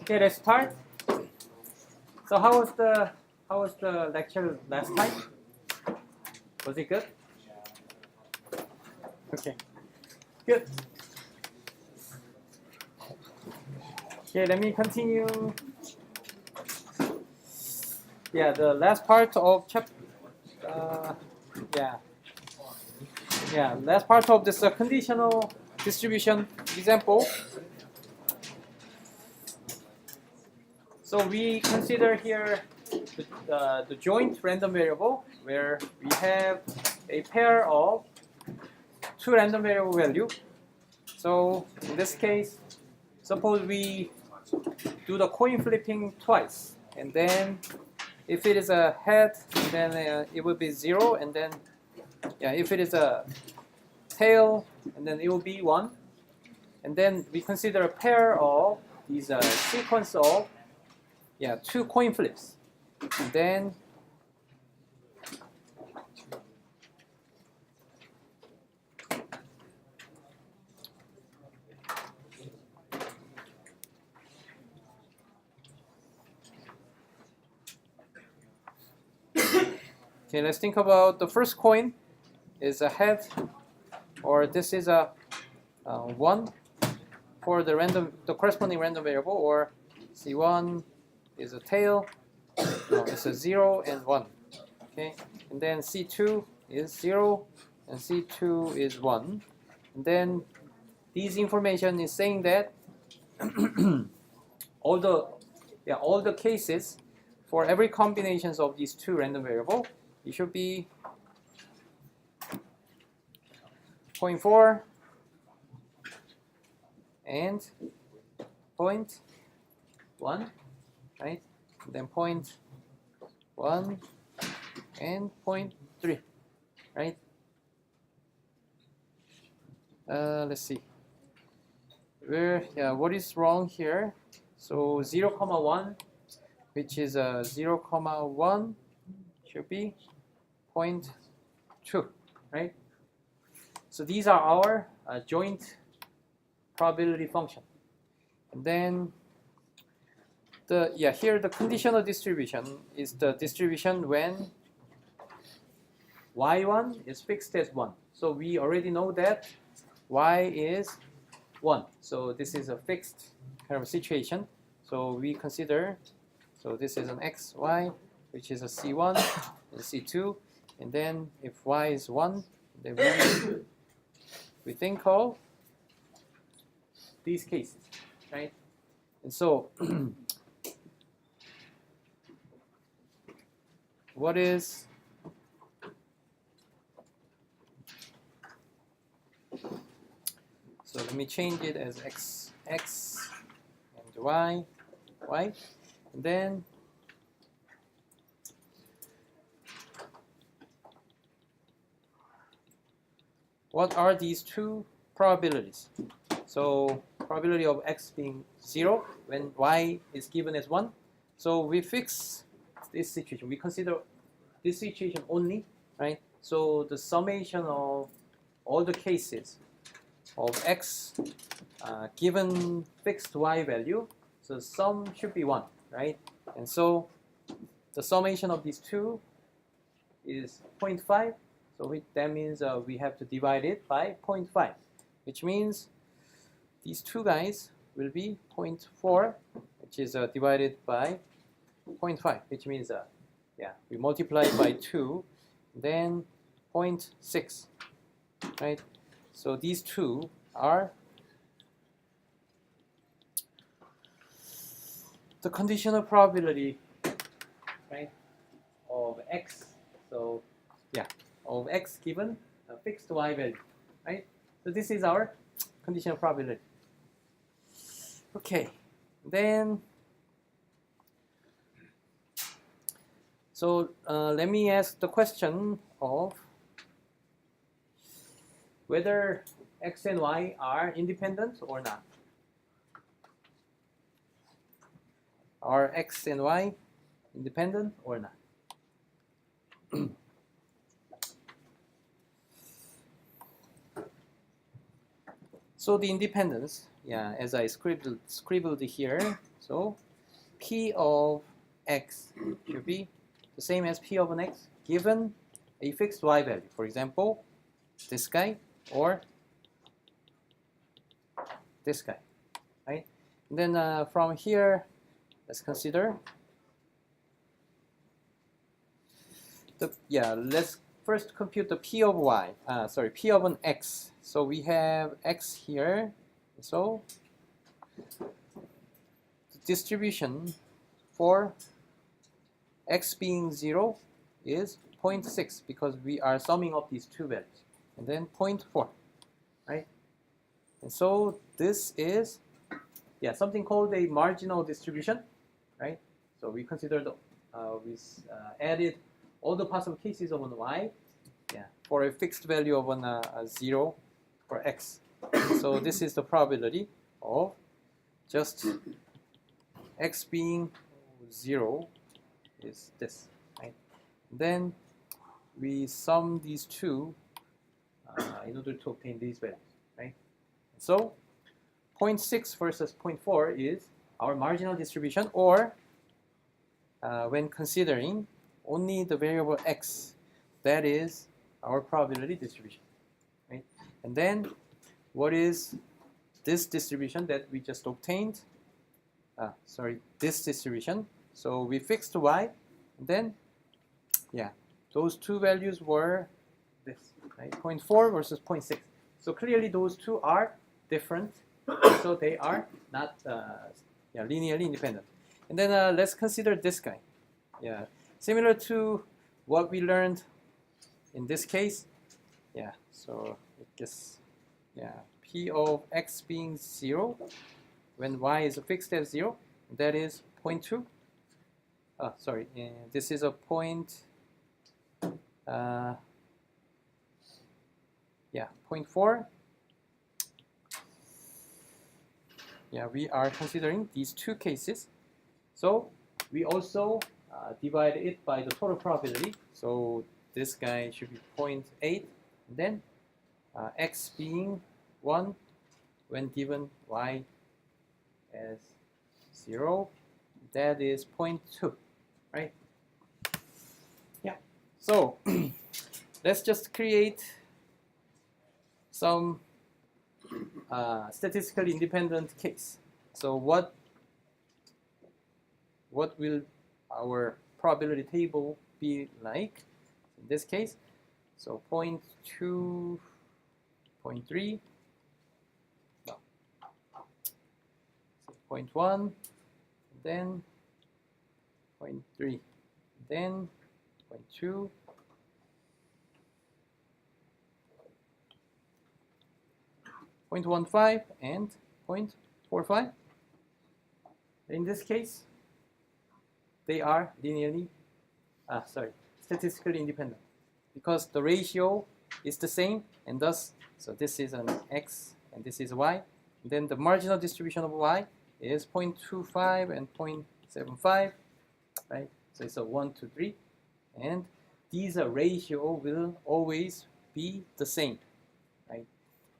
Okay, let's start. So how was the lecture last time? Was it good? Okay, good. Okay, let me continue. Yeah, the last part of chapter. Last part of this conditional distribution example. So we consider here the joint random variable where we have a pair of two random variable value. So in this case, suppose we do the coin flipping twice, and then if it is a head, then it will be 0, and then if it is a tail, and then it will be 1, and then we consider a pair of these sequence of two coin flips, and then okay, let's think about the first coin is a head, or this is a 1 for the corresponding random variable, or C1 is a tail, no, it's a 0 and 1. Okay, and then C2 is 0 and C2 is 1. And then this information is saying that all the cases for every combinations of these two random variable, it should be 0.4 and 0.1, right? And then 0.1 and 0.3, right? Let's see. What is wrong here? So 0,1, which is 0,1, should be 0.2, right? So these are our joint probability function. And then here the conditional distribution is the distribution when y1 is fixed as 1. So we already know that y is 1. So this is a fixed kind of situation. So we consider, so this is an xy, which is a c1 and c2. And then if y is 1, then we think of these cases, right? And so what is so let me change it as x and y, and then what are these two probabilities? So probability of x being 0 when y is given as 1. So we fix this situation. We consider this situation only, right? So the summation of all the cases of x given fixed y value, so sum should be 1, right? And so the summation of these two is 0.5. So that means we have to divide it by 0.5, which means these two guys will be 0.4, which is divided by 0.5, which means we multiply by 2, then 0.6, right? So these two are the conditional probability, right, of x. So of x given a fixed y value, right? So this is our conditional probability. Okay, then so let me ask the question of whether x and y are independent or not. Are x and y independent or not? So the independence, as I scribbled here. So P of x should be the same as P of an x given a fixed y value. For example, this guy or this guy, right? And then from here, let's consider let's first compute the P of y. P of an x. So we have x here. So the distribution for x being 0 is 0.6 because we are summing up these two values, and then 0.4, right? And so this is something called a marginal distribution, right? So we considered added all the possible cases of an y, for a fixed value of a 0 for x. So this is the probability of just x being 0 is this, right? Then we sum these two in order to obtain these values, right? So 0.6 versus 0.4 is our marginal distribution, or when considering only the variable x, that is our probability distribution, right? And then what is this distribution that we just obtained? This distribution. So we fixed y, and then those two values were this, right? 0.4 versus 0.6. So clearly those two are different, so they are not linearly independent. And then let's consider this guy. Similar to what we learned in this case. So I guess P of x being 0 when y is fixed at 0, that is 0.2. This is a point. 0.4. We are considering these two cases. So we also divide it by the total probability. So this guy should be 0.8. And then x being 1 when given y as 0, that is 0.2, right? So let's just create some statistically independent case. So what will our probability table be like in this case? So 0.2, 0.3, no, 0.1, then 0.3, then 0.2, 0.15, and 0.45. In this case, they are statistically independent because the ratio is the same, and thus, so this is an x and this is y. And then the marginal distribution of y is 0.25 and 0.75, right? So it's a 1 to 3, and these ratio will always be the same, right?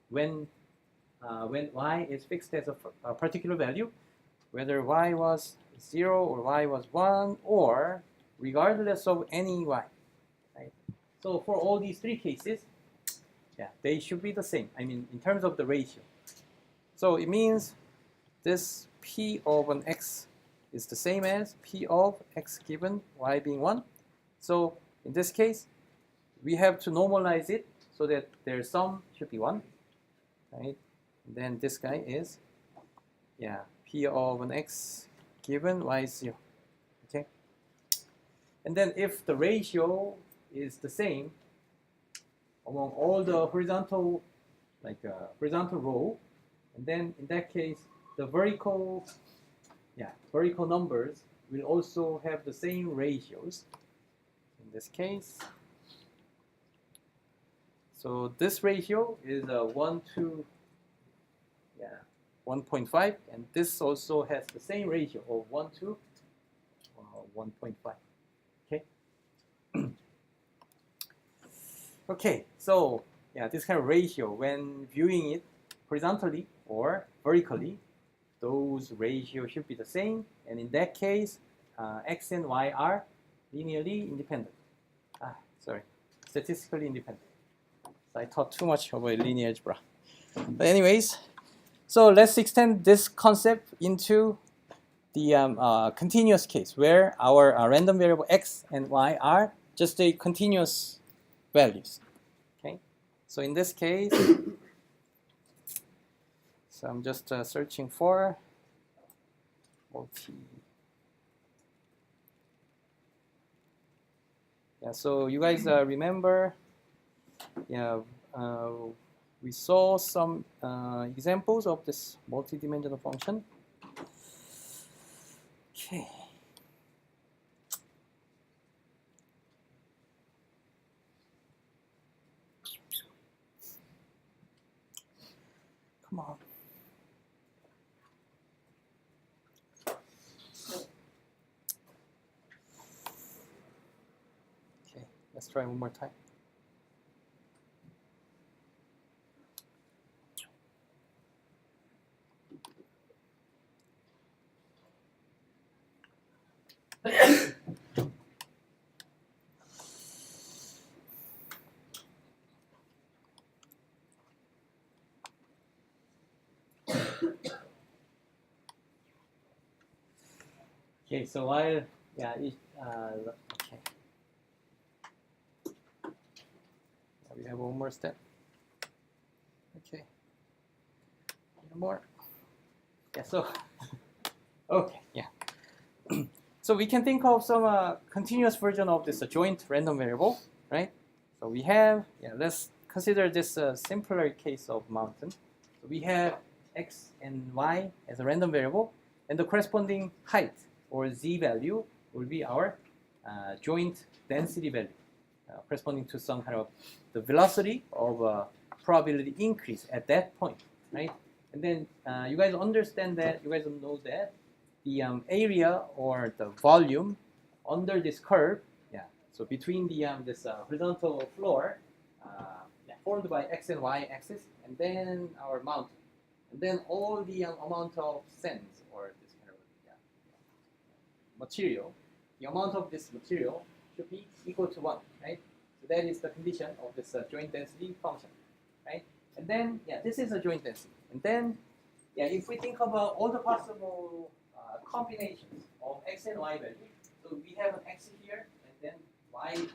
When y is fixed as a particular value, whether y was 0 or y was 1, or regardless of any y, right? So for all these three cases, they should be the same. I mean, in terms of the ratio. So it means this P of an x is the same as P of x given y being 1. So in this case, we have to normalize it so that their sum should be 1, right? And then this guy is P of an x given y is 0. Okay. And then if the ratio is the same among all the horizontal row, and then in that case the vertical numbers will also have the same ratios in this case. So this ratio is 1 to 1.5, and this also has the same ratio of 1 to 1.5. Okay. Okay, so this kind of ratio, when viewing it horizontally or vertically, those ratios should be the same, and in that case, x and y are linearly independent. Sorry, statistically independent. So I taught too much about linear algebra. But anyways, so let's extend this concept into the continuous case where our random variable x and y are just a continuous values. Okay, so in this case, so I'm just searching for multi. Yeah, so you guys remember? Yeah, we saw some examples of this multidimensional function. Okay. Come on. Okay, let's try one more time. Okay, so while okay, we have one more step. Okay, one more. Yeah, so okay, yeah. So we can think of some continuous version of this joint random variable, right? So we have, let's consider this simpler case of mountain. So we have x and y as a random variable, and the corresponding height or z value will be our joint density value, corresponding to some kind of the velocity of probability increase at that point, right? And then you guys understand that, you guys know that the area or the volume under this curve, so between the this horizontal floor formed by x and y axis, and then our mountain, and then all the amount of sands or this kind of material, the amount of this material should be equal to 1, right? So that is the condition of this joint density function, right? And then, this is a joint density. And then, if we think about all the possible combinations of x and y values, so we have an x here and then y over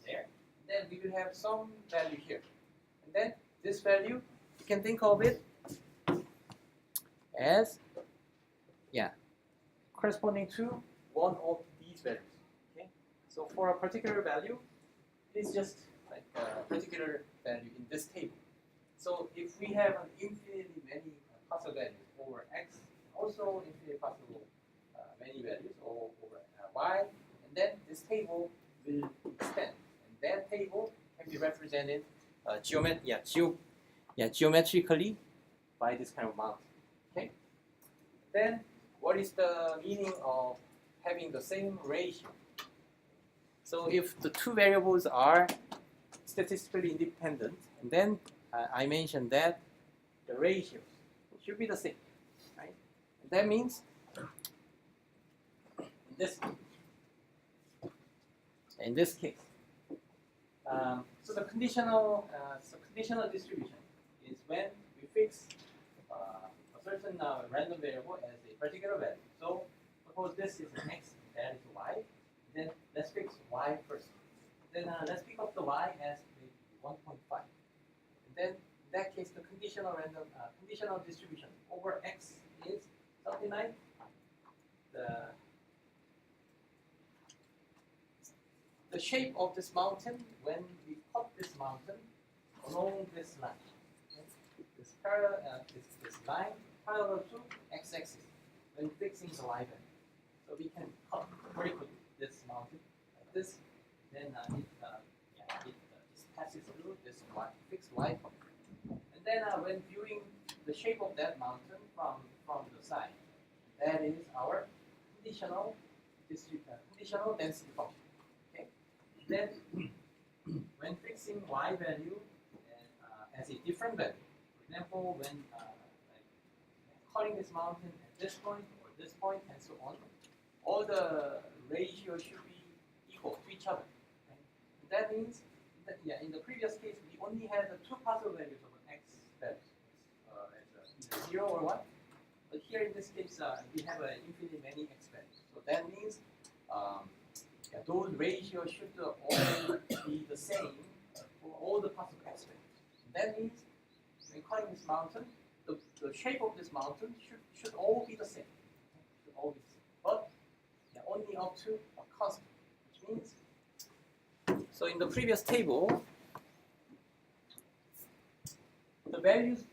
there, and then we will have some value here. And then this value, you can think of it as, corresponding to one of these values. Okay, so for a particular value, it's just like a particular value in this table. So if we have an infinitely many possible values over x, also infinitely possible many values over y, and then this table will extend, and that table can be represented geometrically by this kind of mountain. Okay. Then, what is the meaning of having the same ratio? So if the two variables are statistically independent, and then I mentioned that the ratios should be the same, right? And that means in this case, so the conditional distribution is when we fix a certain random variable as a particular value. So suppose this is an x, that is y. Then let's fix y first. Then let's pick up the y as maybe 1.5. And then in that case, the conditional distribution over x is something like the shape of this mountain when we cut this mountain along this line. Okay? This line parallel to x-axis when fixing the y value. So we can cut vertically this mountain like this. Then it just passes through this fixed y point. And then when viewing the shape of that mountain from the side, that is our conditional density function. Okay. Then when fixing y value as a different value, for example, when cutting this mountain at this point or this point and so on, all the ratios should be equal to each other. Right? That means that, yeah, in the previous case, we only had the two possible values of an x values, as either 0 or 1. But here in this case, we have an infinitely many x values. So that means yeah, those ratios should all be the same for all the possible x values. So that means when cutting this mountain, the shape of this mountain should all be the same. Should all be the same. But yeah, only up to a constant, which means, so in the previous table, the values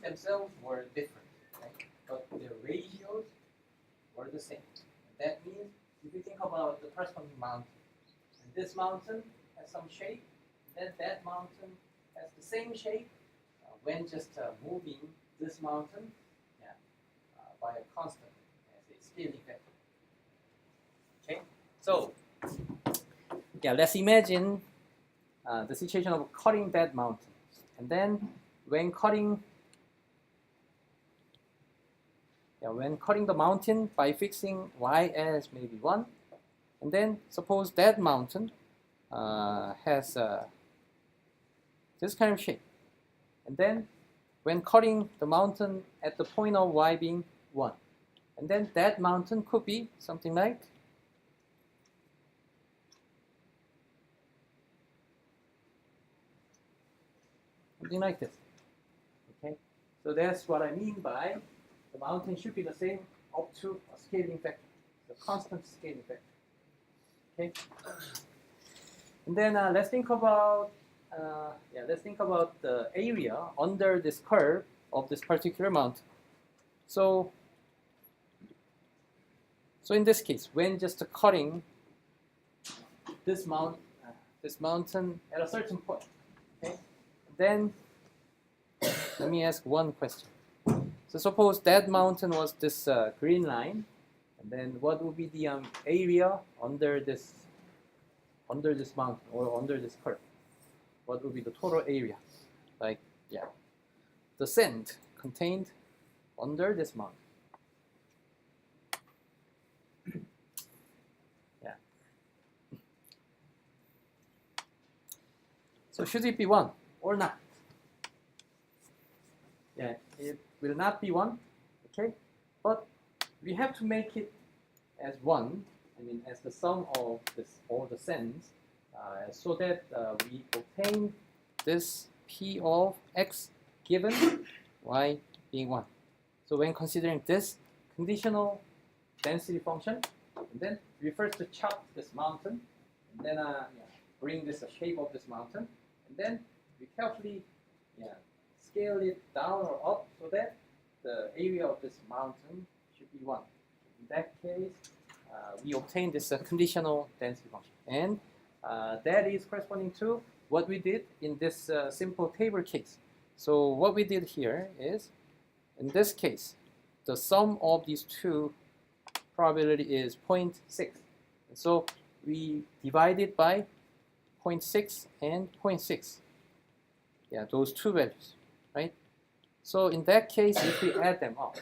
themselves were different, right? But the ratios were the same. And that means if you think about the corresponding mountain, and this mountain has some shape, then that mountain has the same shape when just moving this mountain by a constant as a scaling factor. Okay, so yeah, let's imagine the situation of cutting that mountain, and then when cutting the mountain by fixing y as maybe 1, and then suppose that mountain has this kind of shape. And then when cutting the mountain at the point of y being 1, and then that mountain could be something like this. Okay, so that's what I mean by the mountain should be the same up to a scaling factor, the constant scaling factor. Okay, and then let's think about the area under this curve of this particular mountain. So in this case, when just cutting this mountain at a certain point, okay, then let me ask one question. So suppose that mountain was this green line, and then what would be the area under this mountain or under this curve? What would be the total area? Like, yeah, the sand contained under this mountain. Yeah. So should it be 1 or not? Yeah, it will not be 1, okay? But we have to make it as 1, I mean as the sum of all the sands, so that we obtain this p of x given y being 1. So when considering this conditional density function, and then we first chop this mountain, and then bring this shape of this mountain, and then we carefully scale it down or up so that the area of this mountain should be 1. In that case, we obtain this conditional density function, and that is corresponding to what we did in this simple table case. So what we did here is, in this case, the sum of these two probability is 0.6. And so we divide it by 0.6 and 0.6. Yeah, those two values, right? So in that case, if we add them up,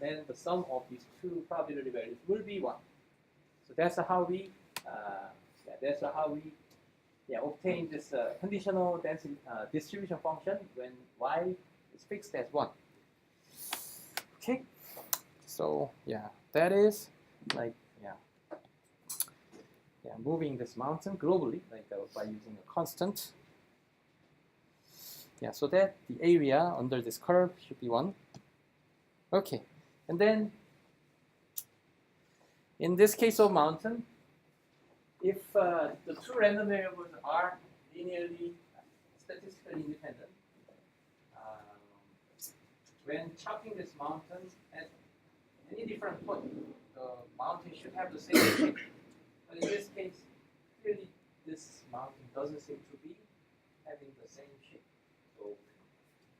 then the sum of these two probability values will be 1. So that's how we obtain this conditional density distribution function when y is fixed as 1. Okay, so yeah, that is like moving this mountain globally, like by using a constant. Yeah, so that the area under this curve should be 1. Okay, and then in this case of mountain, if the two random variables are linearly statistically independent, when chopping this mountain at any different point, the mountain should have the same shape. But in this case, clearly this mountain doesn't seem to be having the same shape. So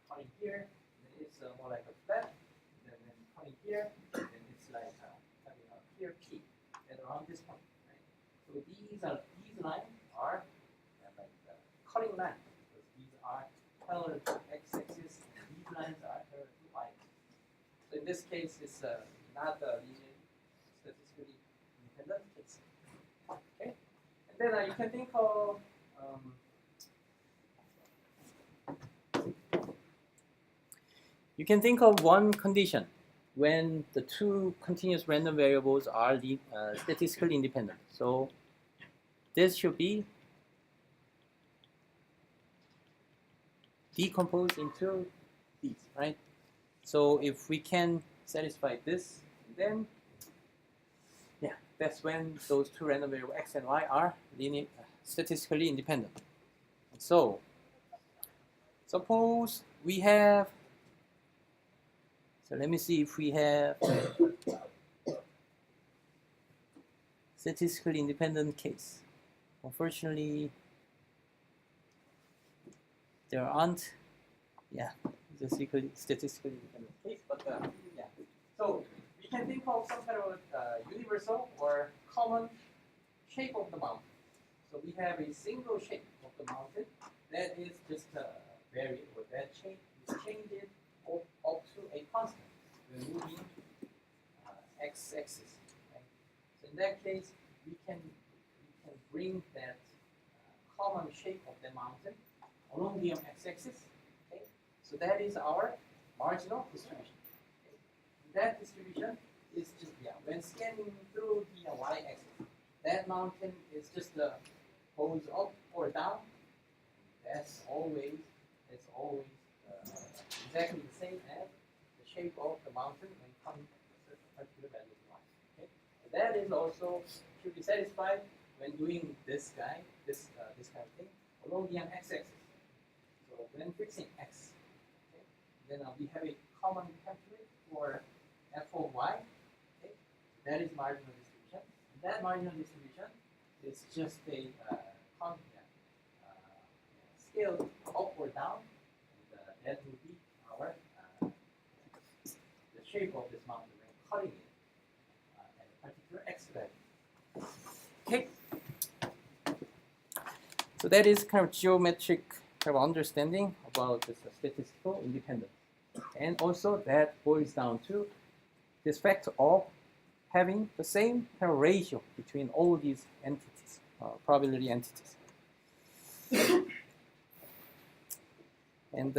cutting here, then it's more like a flat. Then cutting here, then it's like having a clear peak at around this point. Right? So these lines are like cutting lines, because these are parallel to x-axis, and these lines are parallel to y-axis. in this case, it's not a linear statistically independent case. Okay, and then you can think of one condition when the two continuous random variables are statistically independent. So this should be decomposed into these, right? So if we can satisfy this, then yeah, that's when those two random variables x and y are statistically independent. So suppose we have, so let me see if we have statistically independent case. Unfortunately, there aren't, statistically independent case, but yeah. So we can think of some kind of universal or common shape of the mountain. So we have a single shape of the mountain that is just variable. That shape is changing up to a constant. We're moving x-axis. Right? So in that case, we can bring that common shape of the mountain along the x-axis. Okay? So that is our marginal distribution. Okay? That distribution is just when scanning through the y-axis, that mountain is just goes up or down. That's always exactly the same as the shape of the mountain when coming to a particular value of y. Okay? So that is also should be satisfied when doing this kind of thing along the x-axis. So when fixing x, okay, then we have a common template for f of y. Okay, that is marginal distribution. And that marginal distribution is just a scale up or down. And, that will be our the shape of this mountain when cutting it at a particular x value. Okay. So that is kind of geometric kind of understanding about this statistical independence. And also that boils down to this fact of having the same kind of ratio between all these entities, probability entities. And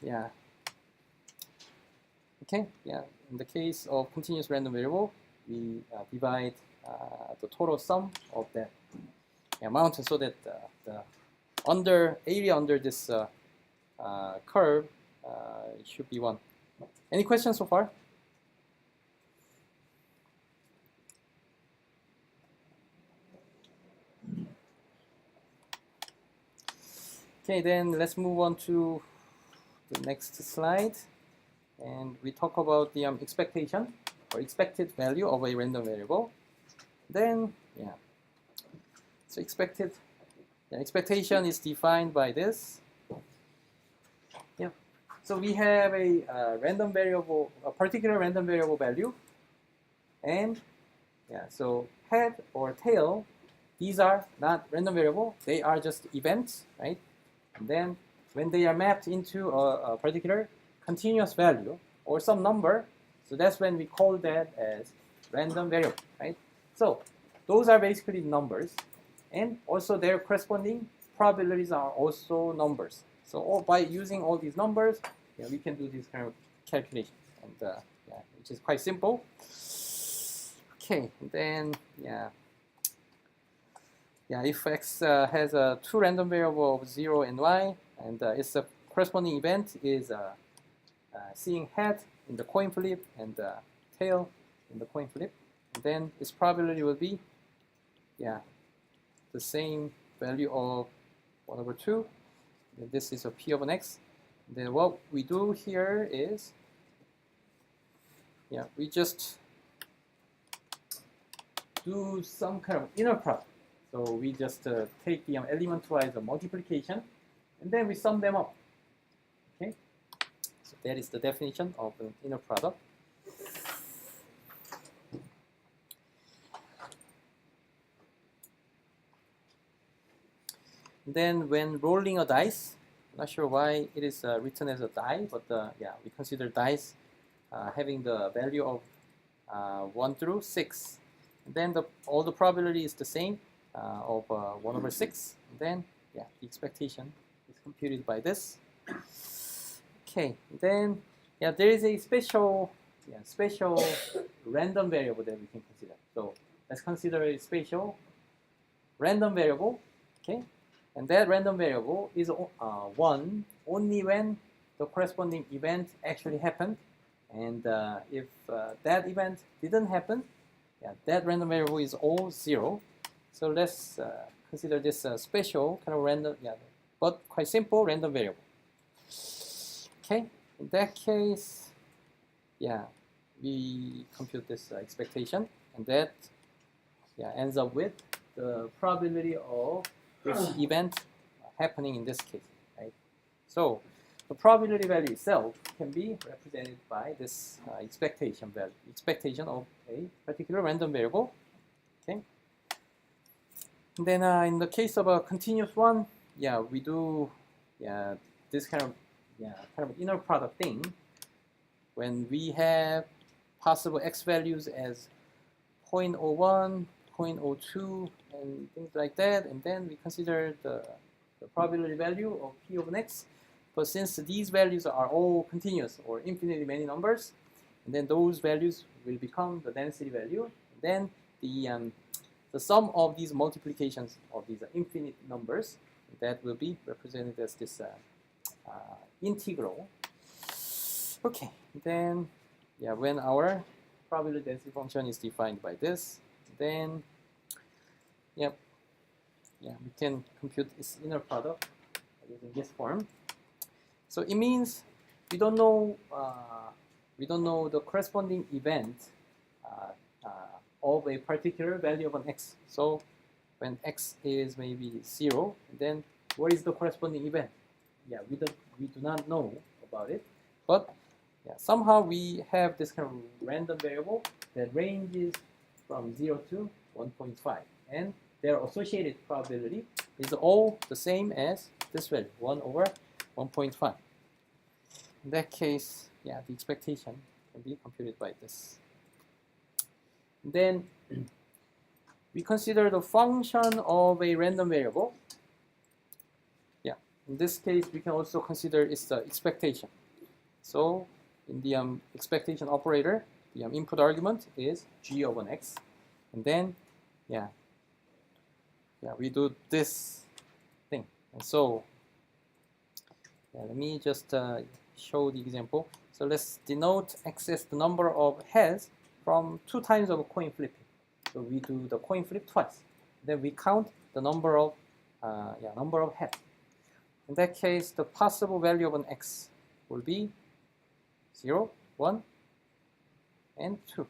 yeah. Okay, yeah. In the case of continuous random variable, we divide the total sum of that amount so that the area under this curve should be 1. Any questions so far? Okay, then let's move on to the next slide, and we talk about the expectation or expected value of a random variable. Then, yeah, so expectation is defined by this. Yeah, so we have a random variable, a particular random variable value, and yeah, so head or tail, these are not random variable; they are just events, right? And then when they are mapped into a particular continuous value or some number, so that's when we call that as random variable, right? So those are basically numbers, and also their corresponding probabilities are also numbers. So by using all these numbers, we can do these kind of calculations, and yeah, which is quite simple. Okay, then if x has two random variable of 0 and y, and its corresponding event is seeing head in the coin flip and tail in the coin flip, and then its probability will be the same value of 1 over 2. And this is a p of an x. And then what we do here is we just do some kind of inner product. So we just take the element-wise multiplication, and then we sum them up. Okay, so that is the definition of an inner product. And then when rolling a dice, I'm not sure why it is written as a die, but we consider dice having the value of 1 through 6. And then all the probability is the same of 1 over 6. And then yeah, the expectation is computed by this. Okay, then yeah, there is a special random variable that we can consider. So let's consider a special random variable. Okay, and that random variable is 1 only when the corresponding event actually happened. And if that event didn't happen, yeah, that random variable is all 0. So let's consider this special kind of random, but quite simple random variable. Okay, in that case, yeah, we compute this expectation, and that ends up with the probability of this event happening in this case, right? So the probability value itself can be represented by this expectation value, expectation of a particular random variable. Okay. And then in the case of a continuous one, yeah, we do this kind of inner product thing when we have possible x values as 0.01, 0.02, and things like that, and then we consider the probability value of p of x. But since these values are all continuous or infinitely many numbers, and then those values will become the density value, then the sum of these multiplications of these infinite numbers, that will be represented as this integral. Okay, then when our probability density function is defined by this, then we can compute its inner product using this form. So it means we don't know the corresponding event of a particular value of an x. So when x is maybe 0, then what is the corresponding event? Yeah, we do not know about it, but somehow we have this kind of random variable that ranges from 0 to 1.5, and their associated probability is all the same as this value, 1 over 1.5. In that case, the expectation can be computed by this. Then we consider the function of a random variable. In this case, we can also consider its expectation. So in the expectation operator, the input argument is g of an x, and then we do this thing. And so let me just show the example. So let's denote x as the number of heads from 2 times of a coin flipping. So we do the coin flip twice. Then we count the number of heads. In that case, the possible value of an x will be 0, 1, and 2.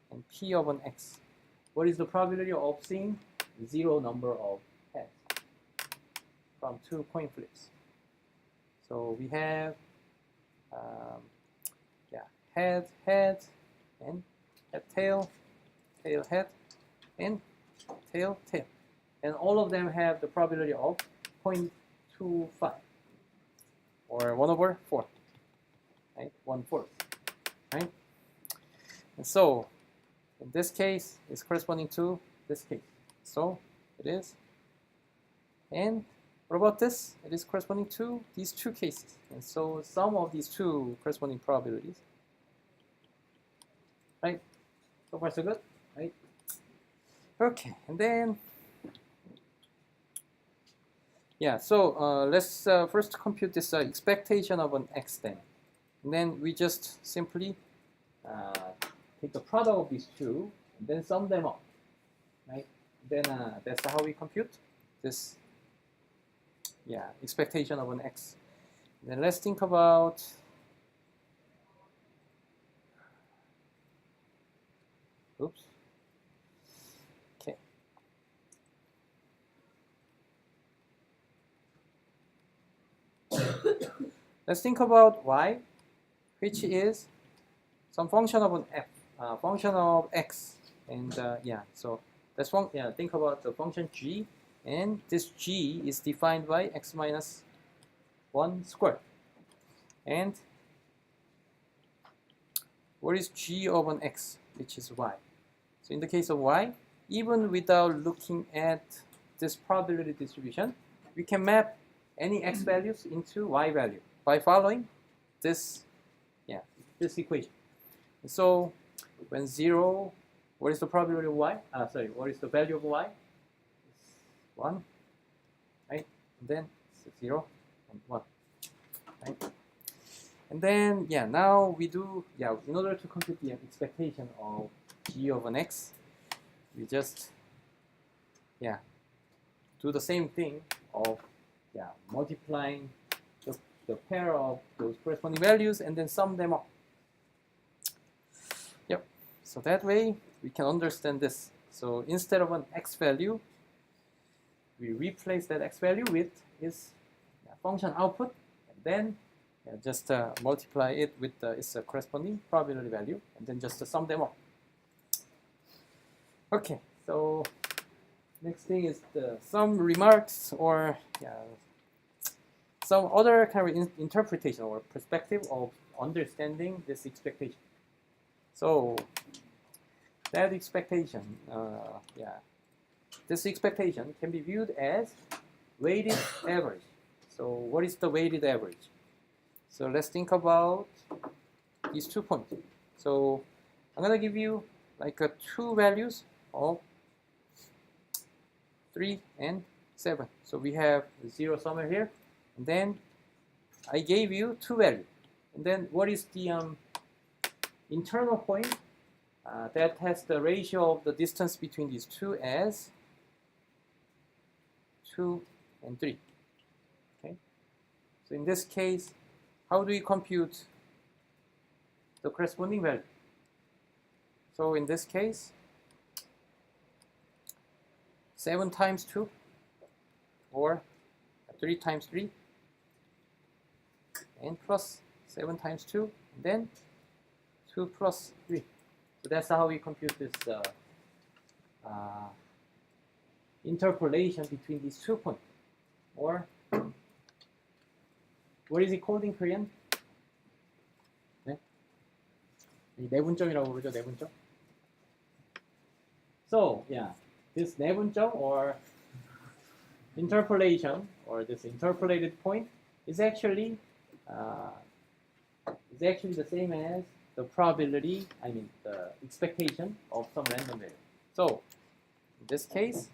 And p of an x. What is the probability of seeing 0 number of heads from 2 coin flips? So we have head, head, and head, tail, tail, head, and tail, tail. And all of them have the probability of 0.25, or 1 over 4, right? 1/4, right? And so in this case, it's corresponding to this case. So it is. And what about this? It is corresponding to these 2 cases. And so sum of these 2 corresponding probabilities. Right? So far so good, right? Okay, and then so let's first compute this expectation of an x then. And then we just simply take the product of these 2 and then sum them up, right? Then that's how we compute this expectation of an x. Then let's think about okay. Let's think about y, which is some function of an function of x, and so that's think about the function g, and this g is defined by x minus 1 squared, and what is g of an x, which is y. So in the case of y, even without looking at this probability distribution, we can map any x values into y value by following this, this equation. So when 0, what is the probability of y? What is the value of y? It's 1, right? And then it's 0 and 1, right? And then, now we do, in order to compute the expectation of g of an x, we just, do the same thing of, multiplying the pair of those corresponding values and then sum them up. So that way we can understand this. So instead of an x value, we replace that x value with its function output, and then just multiply it with its corresponding probability value, and then just sum them up. Okay, so next thing is some remarks or some other kind of interpretation or perspective of understanding this expectation. So that expectation, this expectation can be viewed as weighted average. So what is the weighted average? So let's think about these 2 points. So I'm going to give you like two values of 3 and 7. So we have 0 somewhere here, and then I gave you 2 values. And then what is the internal point that has the ratio of the distance between these two as 2 and 3. Okay. So in this case, how do we compute the corresponding value? So in this case, 7 times 2 or 3 times 3 and plus 7 times 2 and then 2 plus 3. So that's how we compute this interpolation between these 2 points. Or what is it called in Korean? 네? 내분점이라고 그러죠, 내분점. So this 내분점 or interpolation or this interpolated point is actually the same as the probability, the expectation of some random variable. So in this case,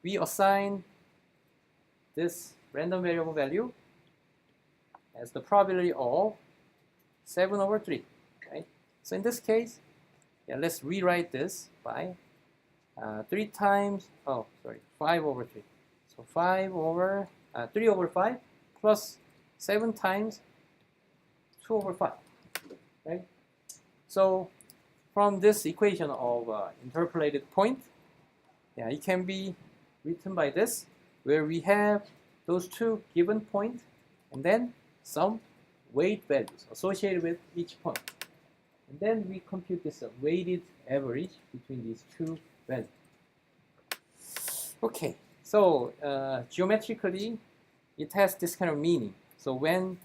we assign this random variable value as the probability of 7 over 3. Right? So in this case, let's rewrite this by 5 over 3. So 3 over 5 plus 7 times 2 over 5. Right? So from this equation of interpolated point, it can be written by this, where we have those 2 given points and then some weight values associated with each point. And then we compute this weighted average between these 2 values. Okay, so geometrically, it has this kind of meaning. So when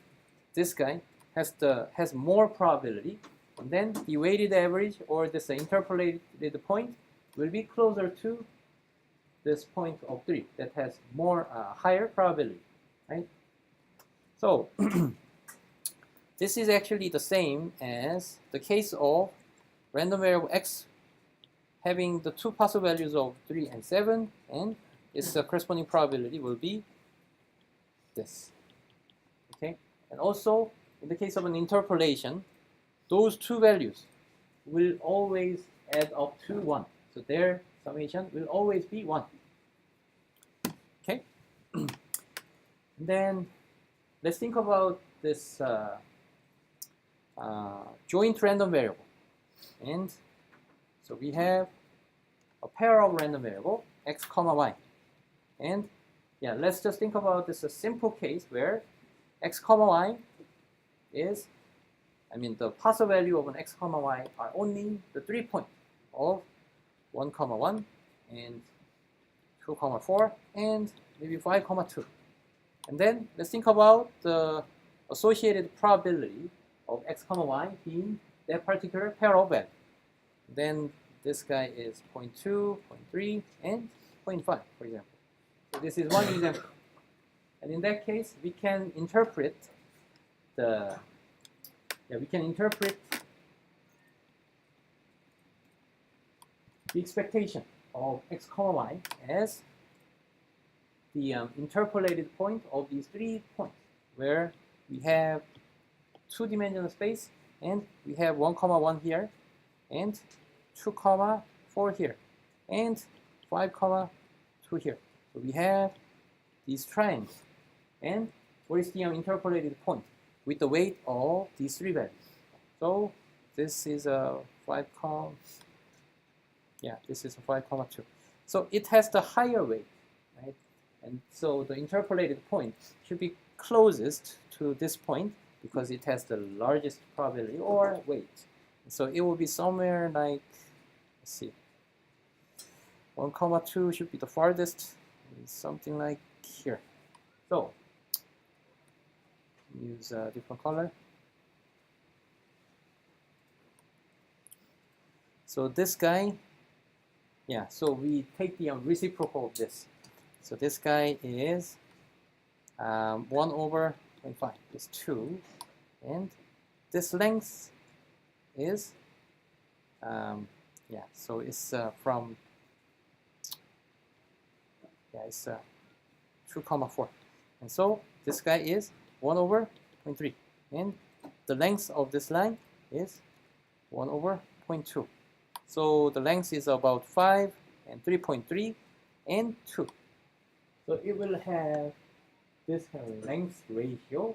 this guy has more probability, and then the weighted average or this interpolated point will be closer to this point of 3 that has more higher probability, right? So this is actually the same as the case of random variable x having the 2 possible values of 3 and 7, and its corresponding probability will be this. Okay, and also in the case of an interpolation, those 2 values will always add up to 1. So their summation will always be 1. Okay? And then let's think about this joint random variable. And so we have a pair of random variable, x comma y. And let's just think about this a simple case where x comma y is, the possible value of an x comma y are only the 3 points of 1 comma 1 and 2 comma 4 and maybe 5 comma 2. And then let's think about the associated probability of x comma y being that particular pair of values. Then this guy is 0.2, 0.3, and 0.5, for example. So this is one example. And in that case, we can interpret the expectation of x comma y as the interpolated point of these 3 points, where we have 2-dimensional space, and we have 1, 1 here, and 2, 4 here, and 5, 2 here. So we have these triangles. And what is the interpolated point with the weight of these 3 values? So this is a 5, this is a 5, 2. So it has the higher weight, right? And so the interpolated point should be closest to this point because it has the largest probability or weight. So it will be somewhere like, let's see, 1, 2 should be the farthest, something like here. So use a different color. So this guy, so we take the reciprocal of this. So this guy is 1 over 0.5 is 2, and this length is so it's from it's 2, 4, and so this guy is 1 over 0.3, and the length of this line is 1 over 0.2. So the length is about 5 and 3.3 and 2. So it will have this kind of length ratio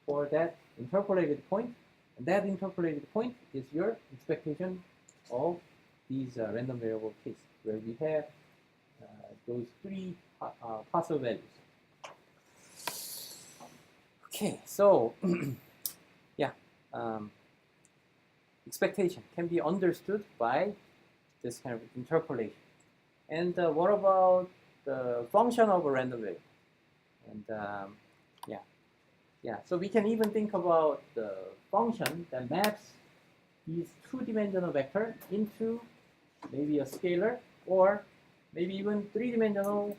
for that interpolated point, and that interpolated point is your expectation of these random variable case, where we have those 3 possible values. Okay, so expectation can be understood by this kind of interpolation. And what about the function of a random variable? And so we can even think about the function that maps these 2-dimensional vector into maybe a scalar or maybe even 3-dimensional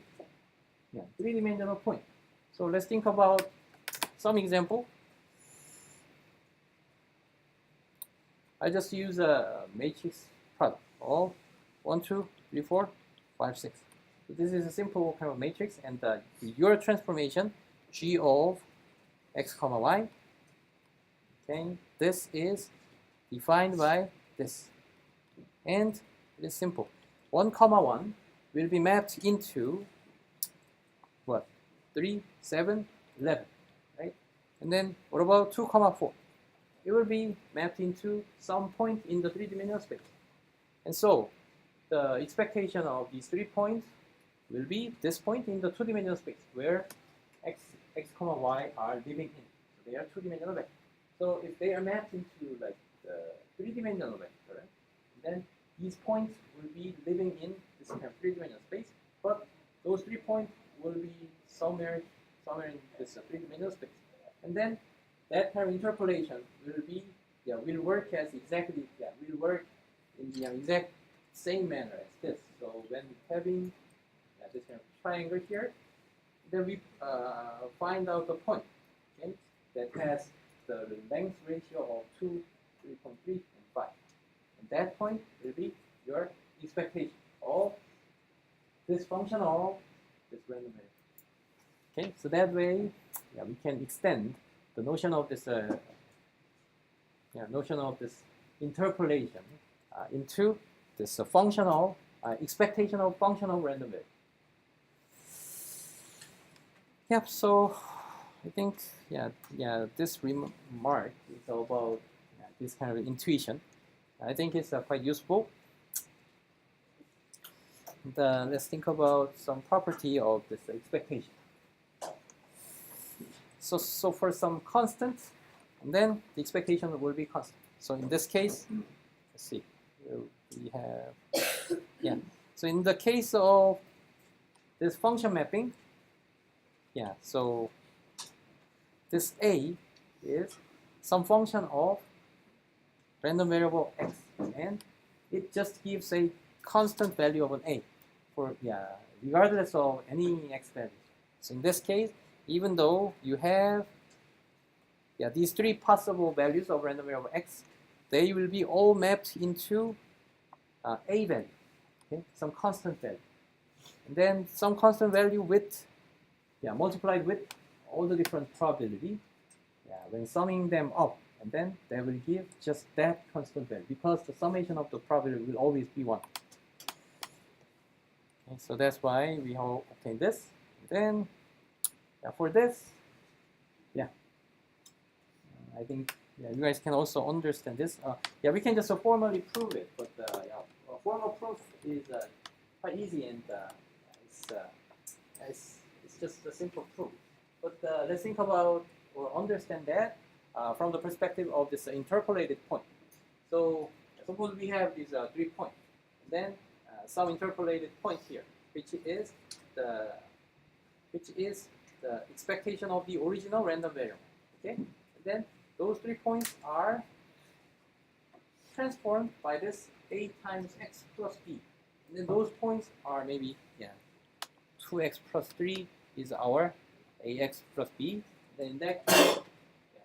point. So let's think about some example. I just use a matrix product of 1, 2, 3, 4, 5, 6. So this is a simple kind of matrix, and your transformation G of x comma y. Okay, this is defined by this, and it is simple. 1, 1 will be mapped into what? 3, 7, 11, right? And then what about 2, 4? It will be mapped into some point in the 3-dimensional space. And so the expectation of these 3 points will be this point in the 2-dimensional space where x, y are living in. So they are 2-dimensional vectors. So if they are mapped into like the 3-dimensional vector, then these points will be living in this kind of 3-dimensional space, but those 3 points will be somewhere in this 3-dimensional space. And then that kind of interpolation will be will work as exactly will work in the exact same manner as this. So when having this kind of triangle here, then we find out the point, okay, that has the length ratio of 2, 3.3, and 5. And that point will be your expectation of this function of this random variable. Okay, so that way we can extend the notion of this interpolation into this functional expectation of functional random variable. Yep. So I think this remark is about this kind of intuition. I think it's quite useful. And, let's think about some property of this expectation. So for some constant, and then the expectation will be constant. So in this case, let's see, we have, so in the case of this function mapping, so this A is some function of random variable x, and it just gives a constant value of an a for regardless of any x value. So in this case, even though you have these three possible values of random variable x, they will be all mapped into a value, okay, some constant value, and then some constant value with multiplied with all the different probability. When summing them up, and then they will give just that constant value because the summation of the probability will always be 1. Okay, so that's why we obtain this. And then for this, I think you guys can also understand this. We can just formally prove it, but formal proof is quite easy, and it's just a simple proof. But let's think about or understand that from the perspective of this interpolated point. So suppose we have these 3 points, and then some interpolated point here, which is the expectation of the original random variable. Okay, and then those 3 points are transformed by this a times x plus b, and then those points are maybe 2x plus 3 is our ax plus b. Then in that case,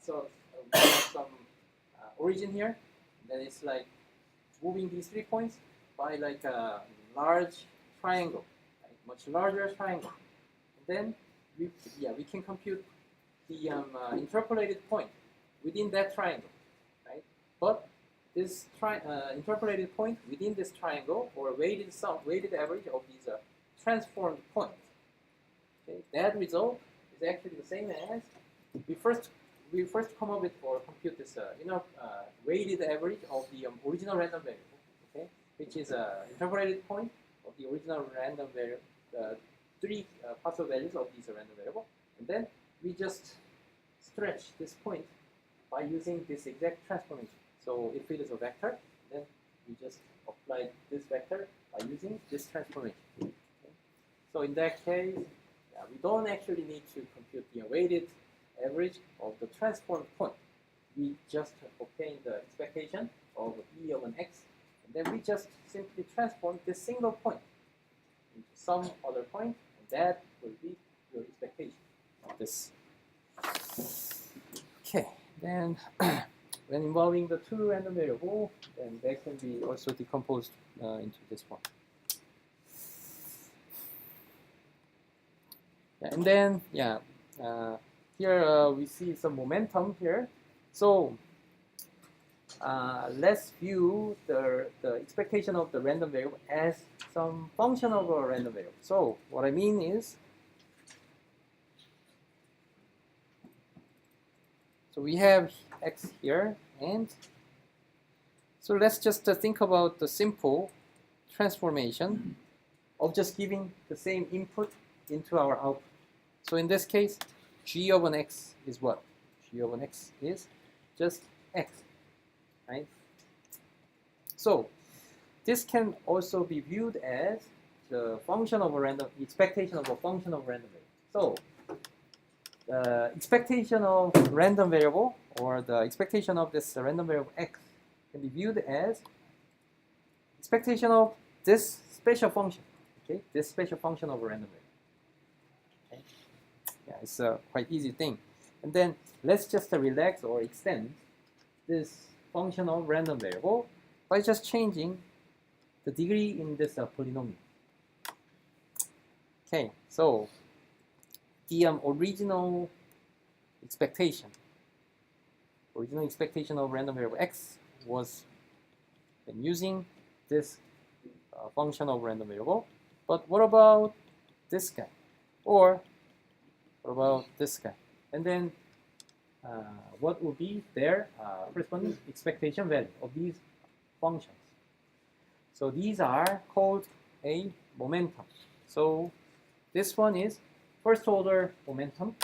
so we have some origin here. Then it's like moving these 3 points by like a large triangle, much larger triangle. And then we can compute the interpolated point within that triangle, right? But this interpolated point within this triangle, or weighted average of these transformed points, okay, that result is actually the same as we first come up with or compute this weighted average of the original random variable, okay, which is interpolated point of the original random variable, 3 possible values of these random variable, and then we just stretch this point by using this exact transformation. So if it is a vector, then we just apply this vector by using this transformation. Okay. So in that case, we don't actually need to compute the weighted average of the transformed point. We just obtain the expectation of E of an x, and then we just simply transform this single point into some other point, and that will be your expectation of this. Okay, then when involving the 2 random variable, then they can be also decomposed into this one. And then here we see some momentum here. So let's view the expectation of the random variable as some function of a random variable. So what I mean is, so we have x here, and so let's just think about the simple transformation of just giving the same input into our output. So in this case, g of an x is what? G of an x is just x, right? So this can also be viewed as the function of a random expectation of a function of random variable. So the expectation of random variable, or the expectation of this random variable x, can be viewed as expectation of this special function. Okay, this special function of a random variable. Okay, it's a quite easy thing. And then let's just relax or extend this function of random variable by just changing the degree in this polynomial. Okay, so the original expectation of random variable x was when using this function of random variable. But what about this guy? Or what about this guy? And then what would be their corresponding expectation value of these functions? So these are called a momentum. So this one is first order momentum.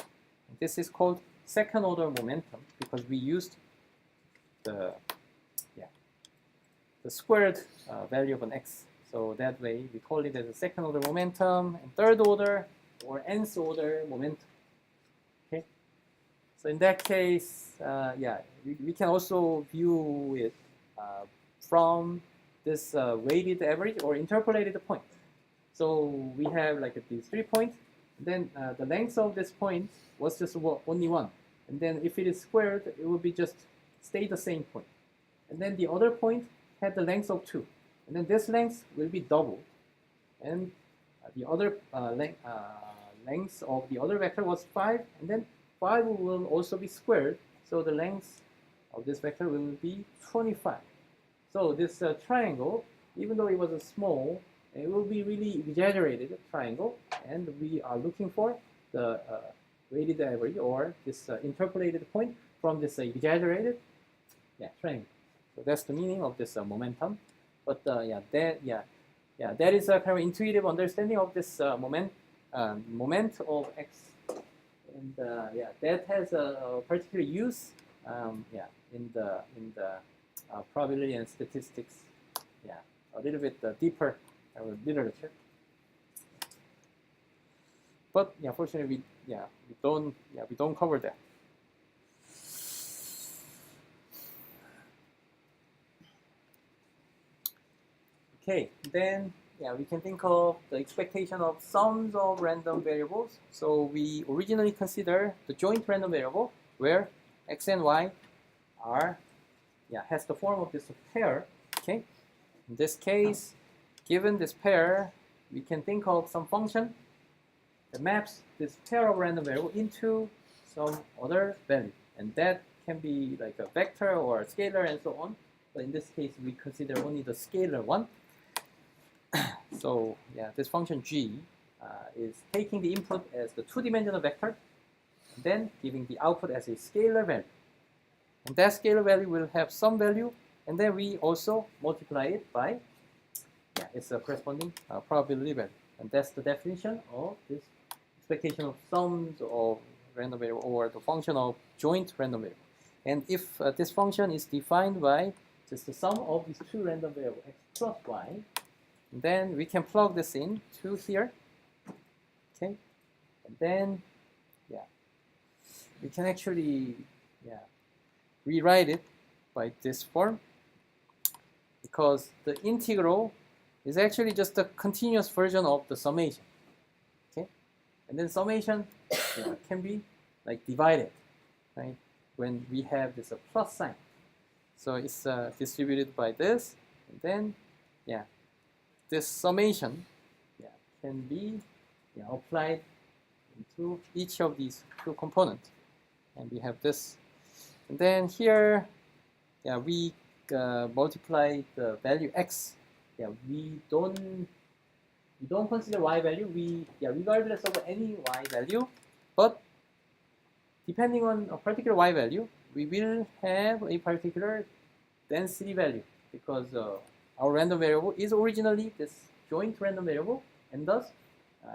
This is called second order momentum because we used the squared value of an x. So that way we call it as a second order momentum, and third order or nth order momentum. Okay. So in that case, we can also view it from this weighted average or interpolated point. So we have like these 3 points. Then the length of this point was just only 1. And then if it is squared, it will be just stay the same point. And then the other point had the length of 2. And then this length will be doubled. And the other length of the other vector was 5. And then 5 will also be squared. So the length of this vector will be 25. So this triangle, even though it was a small, it will be really exaggerated triangle. And we are looking for the weighted average or this interpolated point from this exaggerated triangle. So that's the meaning of this momentum. But that is a kind of intuitive understanding of this moment of x, and that has a particular use in the probability and statistics. A little bit deeper literature. But fortunately we don't cover that. Okay, then we can think of the expectation of sums of random variables. So we originally consider the joint random variable where x and y are has the form of this pair. Okay, in this case, given this pair, we can think of some function that maps this pair of random variable into some other value, and that can be like a vector or a scalar and so on. But in this case, we consider only the scalar one. So this function g is taking the input as the two-dimensional vector, and then giving the output as a scalar value. And that scalar value will have some value, and then we also multiply it by its corresponding probability value. And that's the definition of this expectation of sums of random variable, or the function of joint random variable. And if this function is defined by just the sum of these two random variables, x plus y, then we can plug this in to here. Okay, and then we can actually rewrite it by this form, because the integral is actually just a continuous version of the summation. Okay, and then summation can be like divided, right, when we have this plus sign. So it's distributed by this, and then this summation can be applied into each of these two components, and we have this. And then here, we multiply the value x. We don't consider y value. We regardless of any y value, but depending on a particular y value, we will have a particular density value, because our random variable is originally this joint random variable, and thus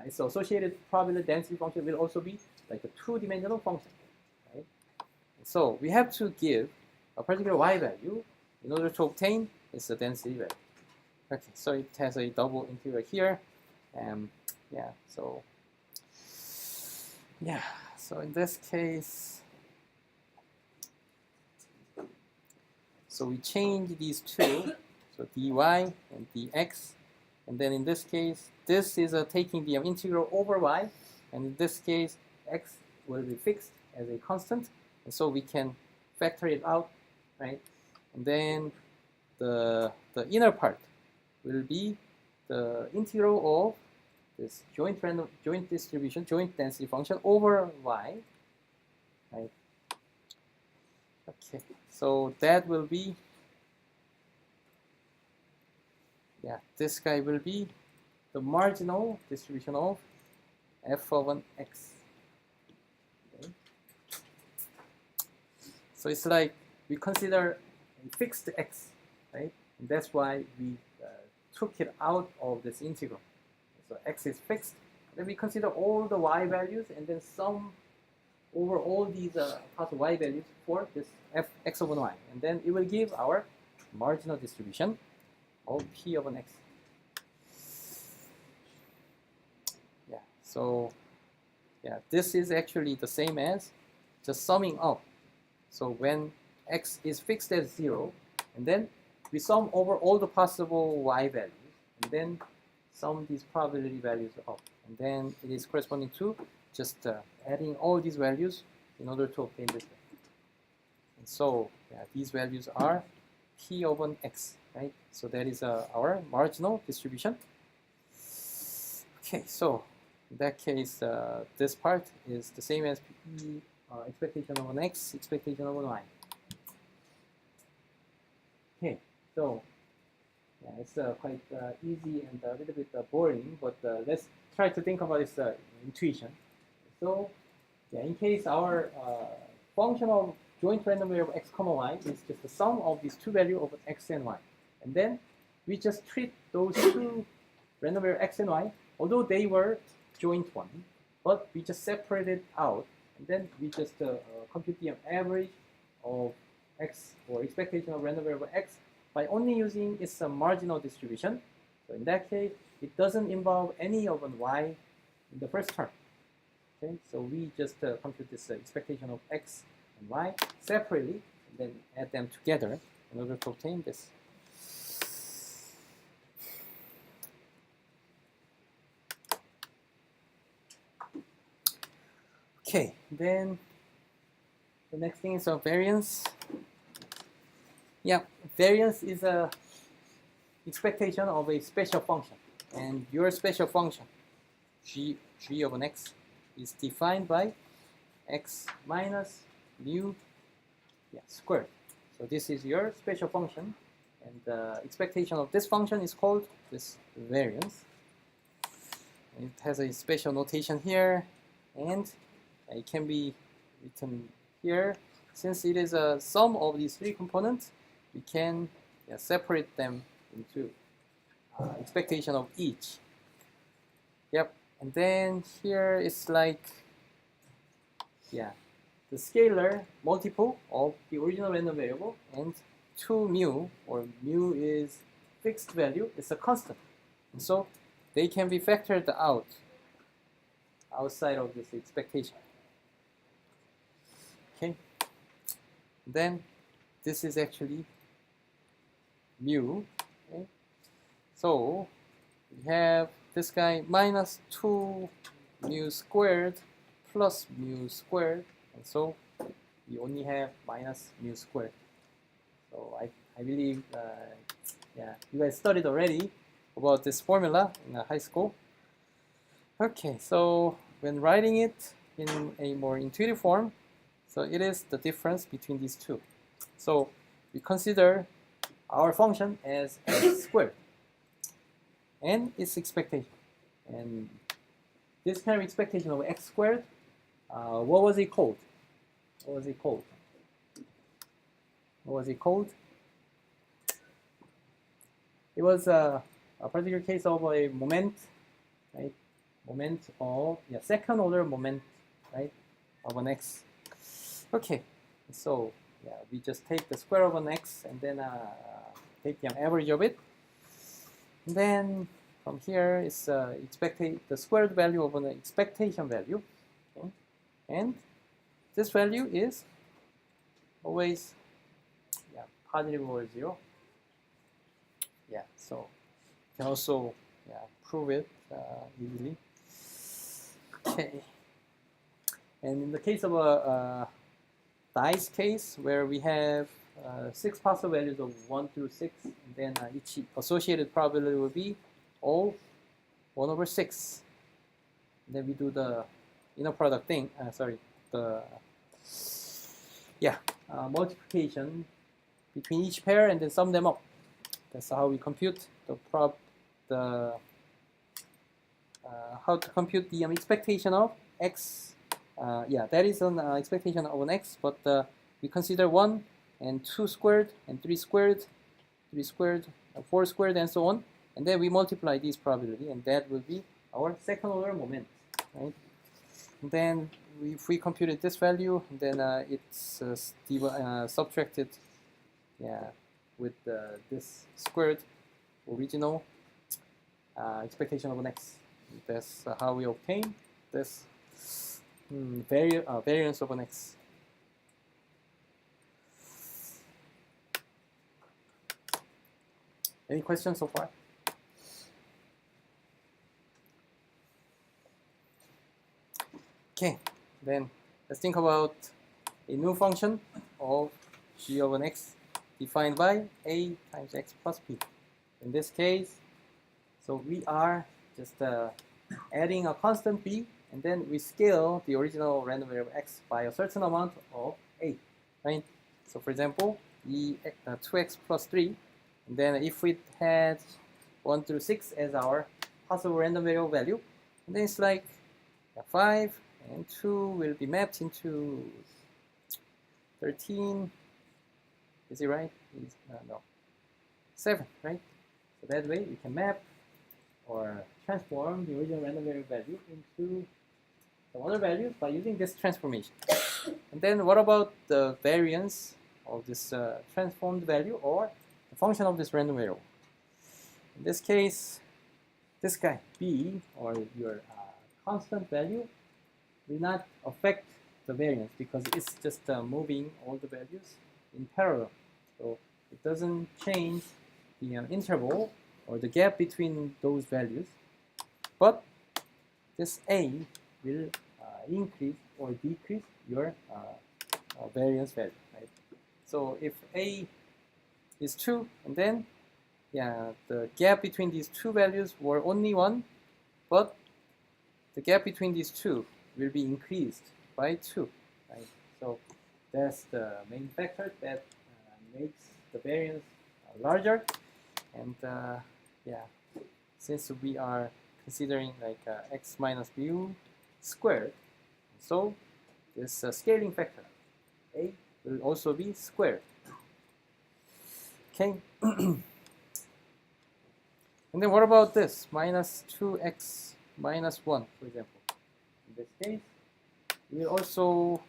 its associated probability density function will also be like a two-dimensional function. Right? So we have to give a particular y value in order to obtain its density value. Okay, so it has a double integral here, and so in this case, so we change these two. So dy and dx, and then in this case, this is taking the integral over y, and in this case, x will be fixed as a constant, and so we can factor it out, right? And then the inner part will be the integral of this joint distribution, joint density function over y, right? Okay, so that will be this guy will be the marginal distribution of f of an x. Okay. So it's like we consider a fixed x, right? And that's why we took it out of this integral. So x is fixed. Then we consider all the y values and then sum over all these possible y values for this f x of an y, and then it will give our marginal distribution of p of an x. So this is actually the same as just summing up. So when x is fixed at 0, and then we sum over all the possible y values, and then sum these probability values up. And then it is corresponding to just adding all these values in order to obtain this value. And so these values are p over x, right? So that is our marginal distribution. Okay, so in that case, this part is the same as p expectation of an x, expectation of an y. Okay, so it's quite easy and a little bit boring, but let's try to think about this intuition. So in case our function of joint random variable x comma y is just the sum of these two values of x and y, and then we just treat those two random variable x and y, although they were joint one, but we just separate it out, and then we just compute the average of x or expectation of random variable x by only using its marginal distribution. So in that case, it doesn't involve any of an y in the first term. Okay, so we just compute this expectation of x and y separately, and then add them together in order to obtain this. Okay, then the next thing is variance. Yeah, variance is a expectation of a special function, and your special function g of an x is defined by x minus mu squared. So this is your special function, and the expectation of this function is called this variance. And it has a special notation here, and it can be written here. Since it is a sum of these three components, we can separate them into expectation of each. Yep, and then here it's like the scalar multiple of the original random variable, and 2 mu, or mu is fixed value, it's a constant. And so they can be factored out outside of this expectation. Okay. Then this is actually mu. Okay. So we have this guy minus 2 mu squared plus mu squared, and so we only have minus mu squared. So I believe you guys studied already about this formula in high school. Okay, so when writing it in a more intuitive form, so it is the difference between these two. So we consider our function as x squared and its expectation. And this kind of expectation of x squared, what was it called? What was it called? What was it called? It was a particular case of a moment, right? Moment of second order moment, right, of an x. Okay, so we just take the square of an x and then take the average of it. And then from here is the squared value of an expectation value, okay? And this value is always positive over 0. So you can also prove it easily. Okay, and in the case of a dice case where we have 6 possible values of 1 through 6, and then each associated probability will be all 1 over 6. And then we do the inner product thing. Multiplication between each pair and then sum them up. That's how we compute how to compute the expectation of x. That is an expectation of an x, but we consider 1 and 2 squared and 3 squared, 3 squared, 4 squared, and so on. And then we multiply these probability, and that will be our second order moment, right? And then if we computed this value, then it's subtracted with this squared original expectation of an x. That's how we obtain this variance of an x. Any questions so far? Okay, then let's think about a new function of g of an x defined by a times x plus b. In this case, so we are just adding a constant b, and then we scale the original random variable x by a certain amount of a, right? So for example, the 2x plus 3, and then if we had 1 through 6 as our possible random variable value, and then it's like 5 and 2 will be mapped into 13. Is it right? No. 7, right? So that way we can map or transform the original random variable value into some other values by using this transformation. And then what about the variance of this transformed value or the function of this random variable? In this case, this guy, b, or your constant value, will not affect the variance because it's just moving all the values in parallel. So it doesn't change the interval or the gap between those values. But this a will increase or decrease your variance value, right? So if a is 2, and then the gap between these two values were only 1, but the gap between these two will be increased by 2, right? So that's the main factor that makes the variance larger. And since we are considering like x minus mu squared, so this scaling factor a will also be squared. Okay. And then what about this minus 2x minus 1, for example? In this case, we will also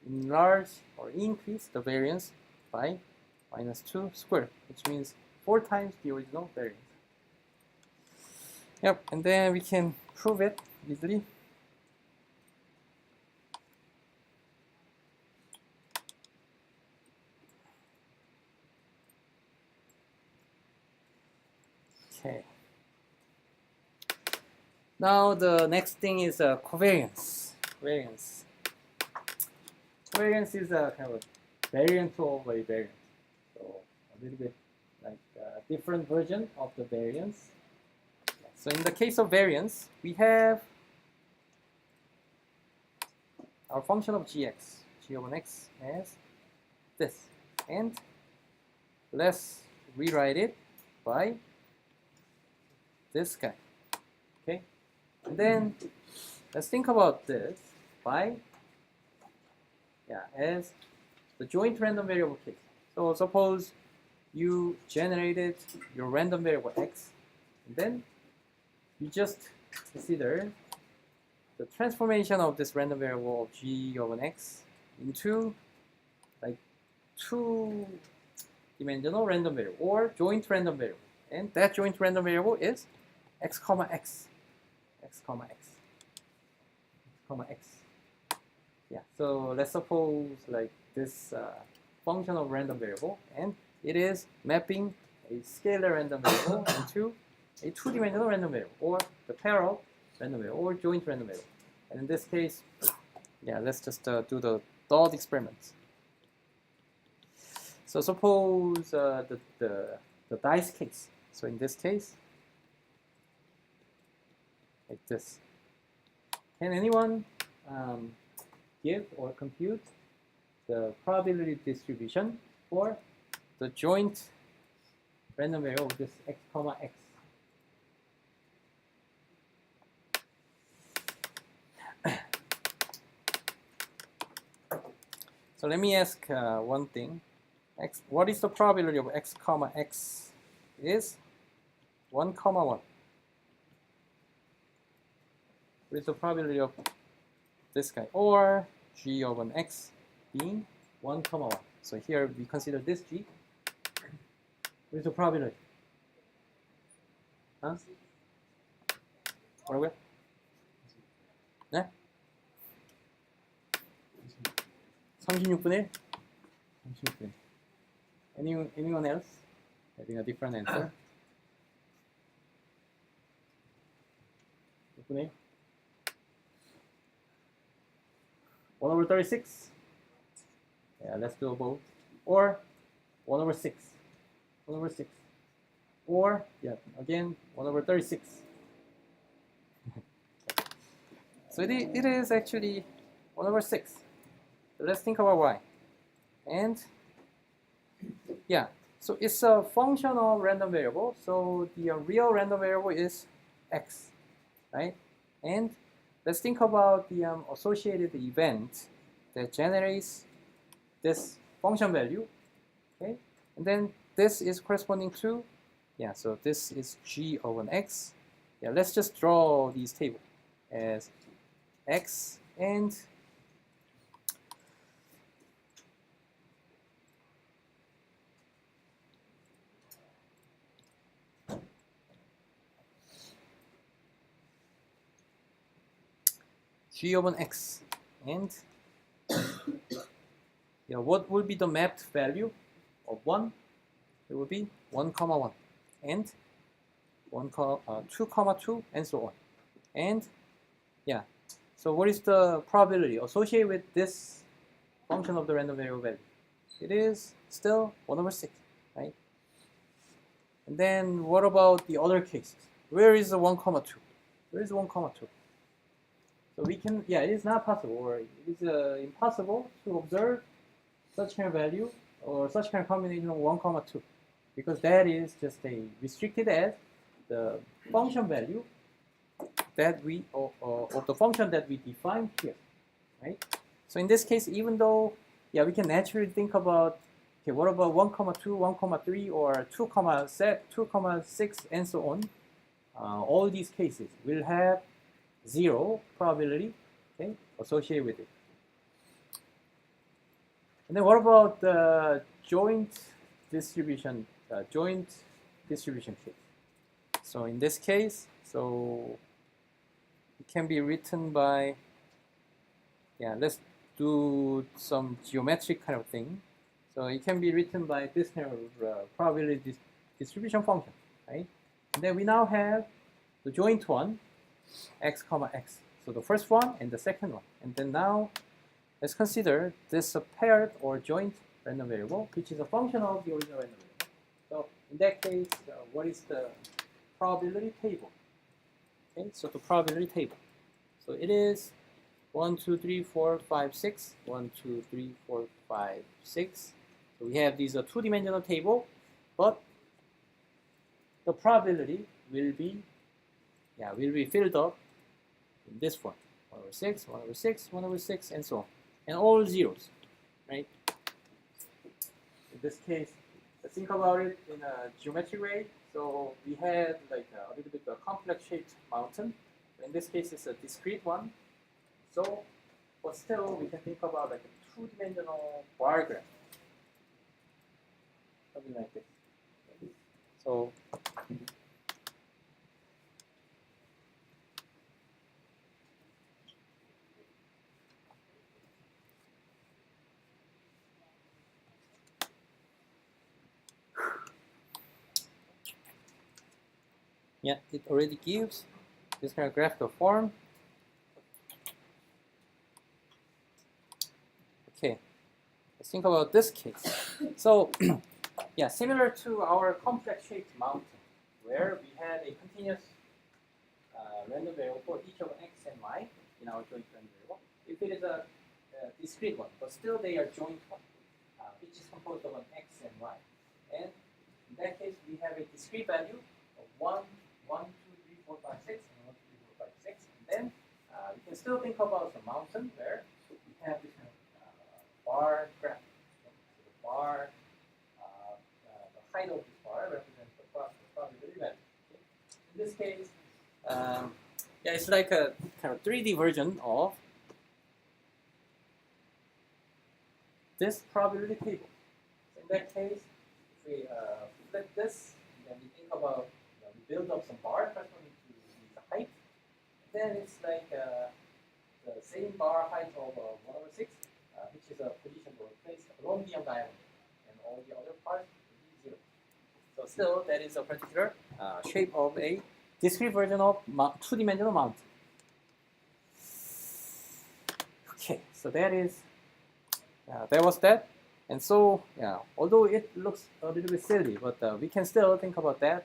enlarge or increase the variance by minus 2 squared, which means 4 times the original variance. Yep, and then we can prove it easily. Okay. Now the next thing is covariance. Covariance is a kind of a variant of a variant. So a little bit like a different version of the variance. So in the case of variance, we have our function of g of an x as this. And let's rewrite it by this guy. Okay? And then let's think about this by as the joint random variable case. So suppose you generated your random variable x, and then you just consider the transformation of this random variable of g of an x into like 2-dimensional random variable or joint random variable, and that joint random variable is x comma x. Yeah, so let's suppose like this function of random variable, and it is mapping a scalar random variable into a 2-dimensional random variable, or the parallel random variable, or joint random variable. And in this case, let's just do the thought experiments. So suppose the dice case. So in this case, like this. Can anyone give or compute the probability distribution for the joint random variable of this x comma x? So let me ask one thing. What is the probability of x comma x is 1 comma 1? What is the probability of this guy, or g of an x being 1 comma 1? So here we consider this g. What is the probability? 뭐라고요? 네? 36분의 36분. Anyone else having a different answer? 6분의 1 over 36. Yeah, let's do both. Or 1 over 6. 1 over 6. Or, yeah, again, 1 over 36. So it is actually 1 over 6. So let's think about y. And, yeah, so it's a function of random variable. So the real random variable is x, right? And let's think about the associated event that generates this function value, okay? And then this is corresponding to, yeah, so this is g of an x. Yeah, let's just draw these tables as x and g of an x. And yeah, what will be the mapped value of 1? It will be 1, 1, and 2, 2, and so on. And yeah, so what is the probability associated with this function of the random variable value? It is still 1 over 6, right? And then what about the other cases? Where is the 1, 2? Where is 1, 2? So we can, yeah, it is not possible, or it is impossible to observe such kind of value or such kind of combination of 1, 2, because that is just a restricted as the function value that we of the function that we define here, right? So in this case, even though, yeah, we can naturally think about, okay, what about 1, 2, 1, 3, or 2, 2, 6, and so on. All these cases will have 0 probability, okay, associated with it. And then what about the joint distribution case? So in this case, so it can be written by, yeah, let's do some geometric kind of thing. So it can be written by this kind of probability distribution function, right? And then we now have the joint one, x, x. So the first one and the second one. And then now let's consider this paired or joint random variable, which is a function of the original random variable. So in that case, what is the probability table? Okay, so the probability table. So it is 1, 2, 3, 4, 5, 6. 1, 2, 3, 4, 5, 6. So we have these two-dimensional table, but the probability will be filled up in this form. 1 over 6, 1 over 6, 1 over 6, and so on. And all zeros, right? In this case, let's think about it in a geometric way. So we had like a little bit of a complex shaped mountain. In this case, it's a discrete one. So, but still, we can think about like a two-dimensional bar graph. Something like this. So, yeah, it already gives this kind of graphical form. Okay, let's think about this case. So, yeah, similar to our complex shaped mountain, where we had a continuous random variable for each of x and y in our joint random variable. If it is a discrete one, but still they are joint one, which is composed of an x and y. And in that case, we have a discrete value of 1, 1, 2, 3, 4, 5, 6, and 1, 2, 3, 4, 5, 6. And then we can still think about the mountain where we have this kind of bar graph. So the bar, the height of this bar represents the probability value. Okay? In this case, yeah, it's like a kind of 3D version of this probability table. So in that case, if we flip this, then we think about, we build up some bar corresponding to the height. Then it's like the same bar height of 1 over 6, which is a position or place along the diagonal, and all the other parts will be 0. So still, that is a particular shape of a discrete version of two-dimensional mountain. so that is that was that. And so yeah, although it looks a little bit silly, but we can still think about that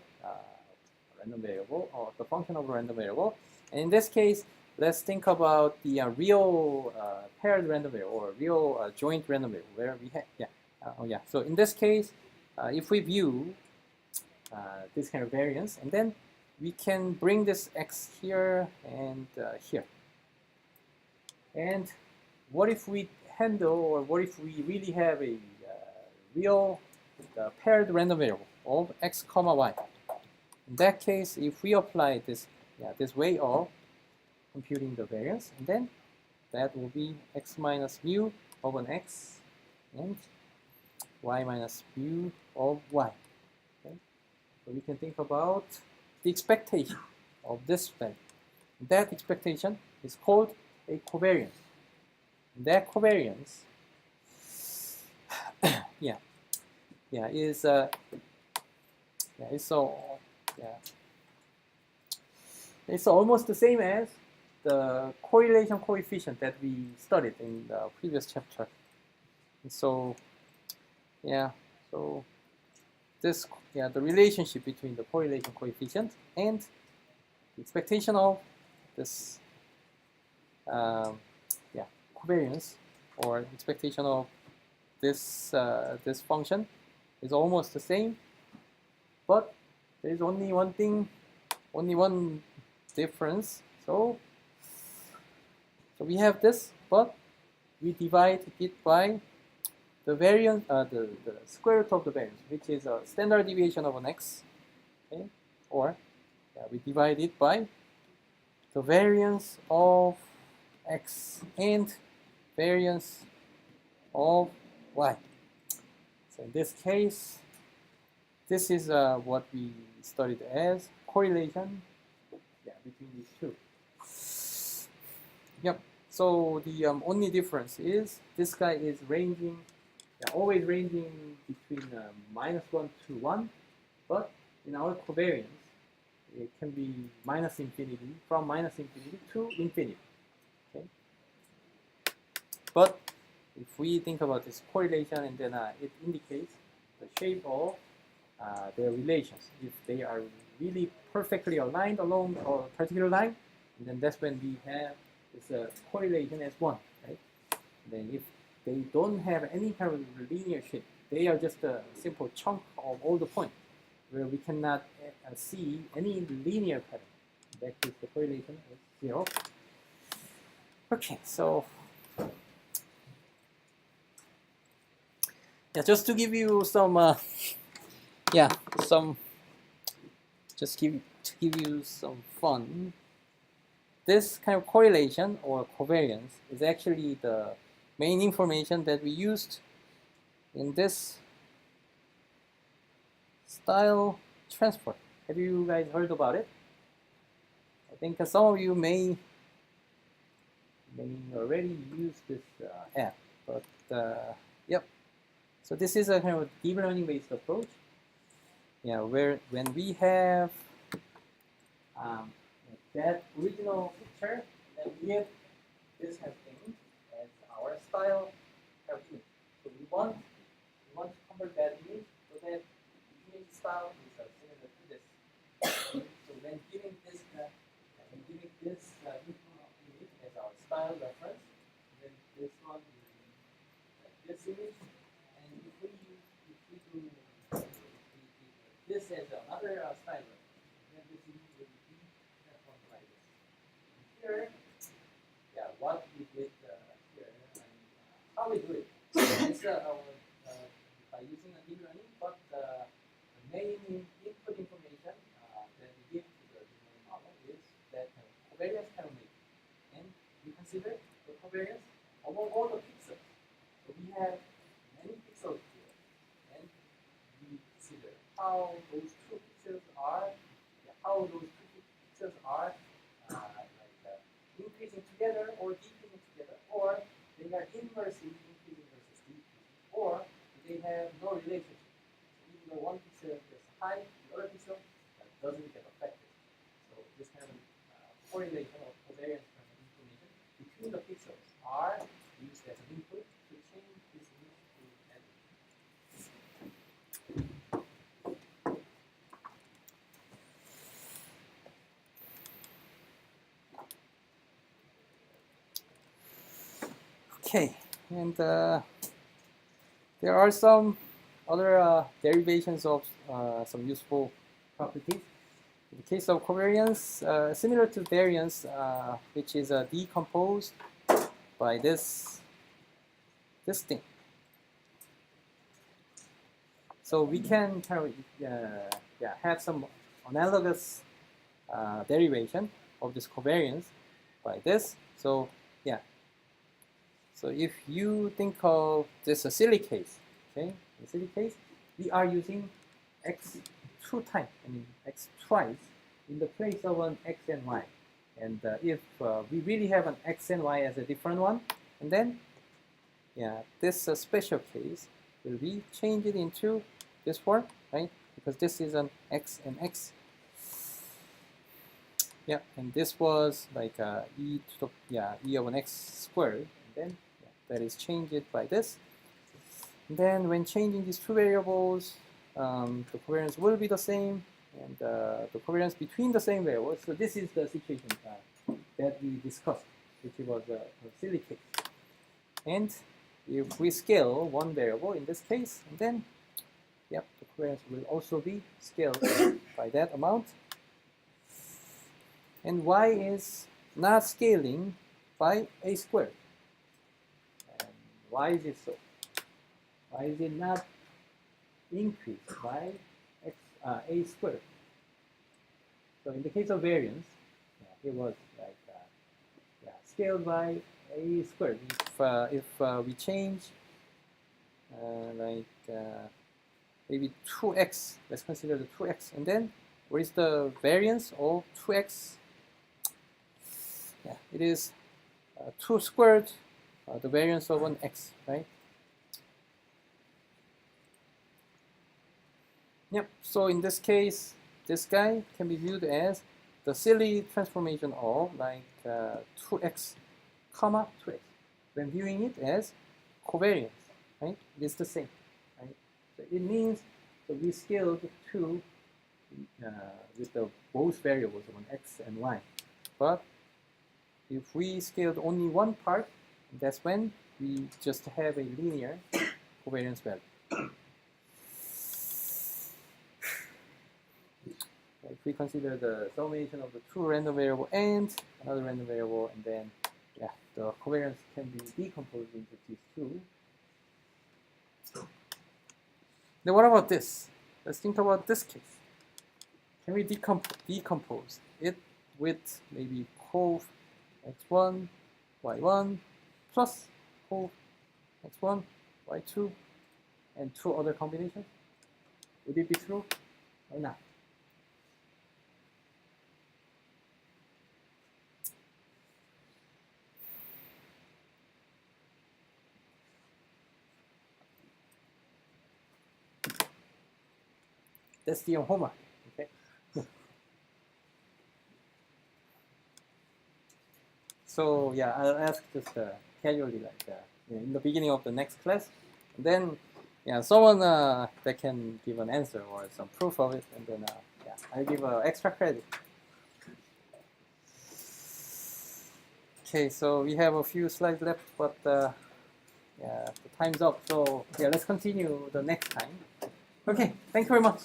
random variable or the function of a random variable. And in this case, let's think about the real paired random variable or real joint random variable where we have So in this case, if we view this kind of variance, and then we can bring this x here and here. And what if we handle, or what if we really have a real paired random variable of x comma y? In that case, if we apply this this way of computing the variance, and then that will be x minus mu of an x and y minus mu of y. Okay? So we can think about the expectation of this value. That expectation is called a covariance. And that covariance it's almost the same as the correlation coefficient that we studied in the previous chapter. And so this the relationship between the correlation coefficient and the expectation of this covariance, or expectation of this this function, is almost the same, but there is only one thing, only one difference. So we have this, but we divide it by the variance, the square root of the variance, which is a standard deviation of an x, okay? Or we divide it by the variance of x and variance of y. So in this case, this is what we studied as correlation between these two. Yep. So the only difference is this guy is ranging, always ranging between -1 to 1, but in our covariance, it can be minus infinity, from minus infinity to infinity. Okay. But if we think about this correlation, and then it indicates the shape of their relations. If they are really perfectly aligned along a particular line, and then that's when we have this correlation as 1, right? And then if they don't have any kind of linear shape, they are just a simple chunk of all the points where we cannot see any linear pattern. In that case, the correlation is 0. Okay, so just to give you some to give you some fun, this kind of correlation or covariance is actually the main information that we used in this style transfer. Have you guys heard about it? I think some of you may already use this app, but yep. So this is a kind of deep learning based approach. Where when we have that original picture, then we have this kind of thing as our style kind of image. So we want to convert that image so that the image style is similar to this. So when giving this image as our style reference, then this one will be like this image, and if we do this as another style reference, then this image will be that one like this. Here, what we did here, and how we do it. It's by using a deep learning, but the main input information that we give to the deep learning model is that covariance kind of matrix. And we consider the covariance among all the pixels. So we have many pixels here, and we consider how those two pixels are, increasing together or decreasing together, or they are inversely increasing versus decreasing, or they have no relationship. So even though one pixel gets high, the other pixel doesn't get affected. So this kind of correlation or covariance kind of information between the pixels are we as an input to change this image to edit. Okay, and there are some other derivations of some useful properties. In the case of covariance, similar to variance, which is decomposed by this thing. So we can kind of have some analogous derivation of this covariance by this. So yeah. So if you think of this a silly case, okay, in silly case, we are using x 2 times, x twice in the place of an x and y. And if we really have an x and y as a different one, and then this special case will be changed into this form, right? Because this is an x and x. Yeah, and this was like e of an x squared, and then that is changed by this. And then when changing these two variables, the covariance will be the same, and the covariance between the same variables. So this is the situation that we discussed, which was a silly case. And if we scale one variable in this case, and then the covariance will also be scaled by that amount. And y is not scaling by a squared. And why is it so? Why is it not increased by a squared? So in the case of variance, it was like scaled by a squared. If we change maybe 2x, let's consider the 2x, and then where is the variance of 2x? It is 2 squared, the variance of an x, right? Yep, so in this case, this guy can be viewed as the silly transformation of like 2x, comma 2x. When viewing it as covariance, right? It is the same, right? So it means that we scaled 2 with the both variables of an x and y. But if we scaled only one part, that's when we just have a linear covariance value. If we consider the summation of the two random variable and another random variable, and then the covariance can be decomposed into these two. Then what about this? Let's think about this case. Can we decompose it with maybe cov x1, y1 plus cov x1, y2, and 2 other combinations? Would it be true or not? That's the homework, okay? So I'll ask just casually, like in the beginning of the next class. And then someone that can give an answer or some proof of it, and then I'll give extra credit. Okay, so we have a few slides left, but the time's up. So let's continue the next time. Okay, thank you very much.